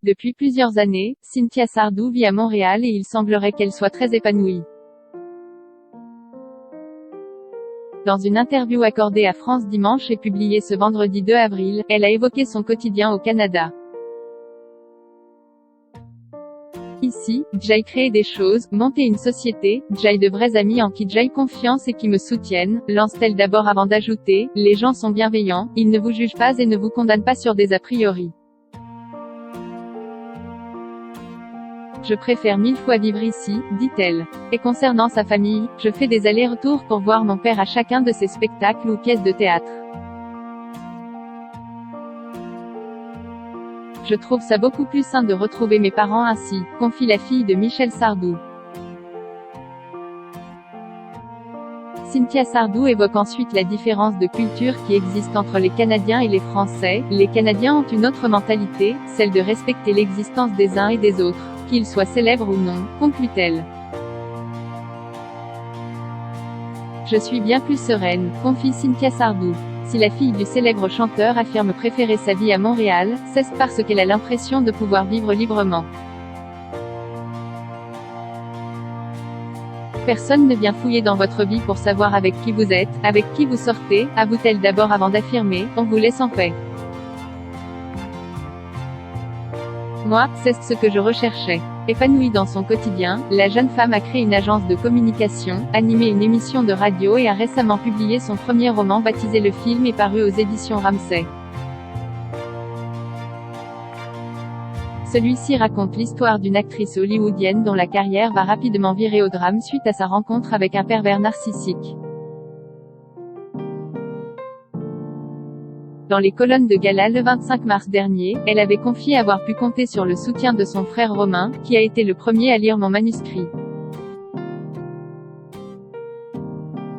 Depuis plusieurs années, Cynthia Sardou vit à Montréal et il semblerait qu'elle soit très épanouie. Dans une interview accordée à France Dimanche et publiée ce vendredi 2 avril, elle a évoqué son quotidien au Canada. Ici, j'ai créé des choses, monté une société, j'ai de vrais amis en qui j'ai confiance et qui me soutiennent, lance-t-elle d'abord avant d'ajouter, les gens sont bienveillants, ils ne vous jugent pas et ne vous condamnent pas sur des a priori. Je préfère 1000 fois vivre ici, dit-elle. Et concernant sa famille, je fais des allers-retours pour voir mon père à chacun de ses spectacles ou pièces de théâtre. Je trouve ça beaucoup plus sain de retrouver mes parents ainsi, confie la fille de Michel Sardou. Cynthia Sardou évoque ensuite la différence de culture qui existe entre les Canadiens et les Français. Les Canadiens ont une autre mentalité, celle de respecter l'existence des uns et des autres, qu'ils soient célèbres ou non, conclut-elle. Je suis bien plus sereine, confie Cynthia Sardou. Si la fille du célèbre chanteur affirme préférer sa vie à Montréal, c'est parce qu'elle a l'impression de pouvoir vivre librement. Personne ne vient fouiller dans votre vie pour savoir avec qui vous êtes, avec qui vous sortez, avoue-t-elle d'abord avant d'affirmer, on vous laisse en paix. Moi, c'est ce que je recherchais. Épanouie dans son quotidien, la jeune femme a créé une agence de communication, animé une émission de radio et a récemment publié son premier roman baptisé Le Film et paru aux éditions Ramsay. Celui-ci raconte l'histoire d'une actrice hollywoodienne dont la carrière va rapidement virer au drame suite à sa rencontre avec un pervers narcissique. Dans les colonnes de Gala le 25 mars dernier, elle avait confié avoir pu compter sur le soutien de son frère Romain, qui a été le premier à lire mon manuscrit.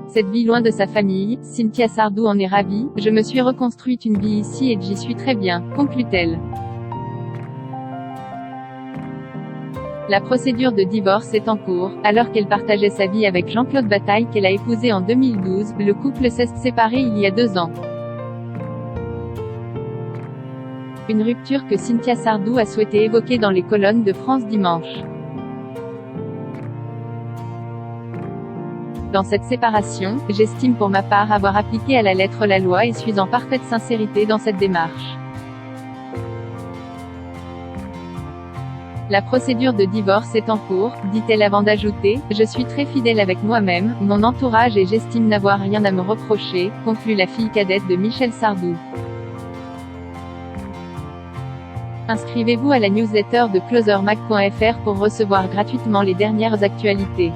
Cette vie loin de sa famille, Cynthia Sardou en est ravie, je me suis reconstruite une vie ici et j'y suis très bien, conclut-elle. La procédure de divorce est en cours, alors qu'elle partageait sa vie avec Jean-Claude Bataille qu'elle a épousé en 2012, le couple s'est séparé il y a 2 ans. Une rupture que Cynthia Sardou a souhaité évoquer dans les colonnes de France Dimanche. Dans cette séparation, j'estime pour ma part avoir appliqué à la lettre la loi et suis en parfaite sincérité dans cette démarche. La procédure de divorce est en cours, dit-elle avant d'ajouter, je suis très fidèle avec moi-même, mon entourage et j'estime n'avoir rien à me reprocher, conclut la fille cadette de Michel Sardou. Inscrivez-vous à la newsletter de closermag.fr pour recevoir gratuitement les dernières actualités.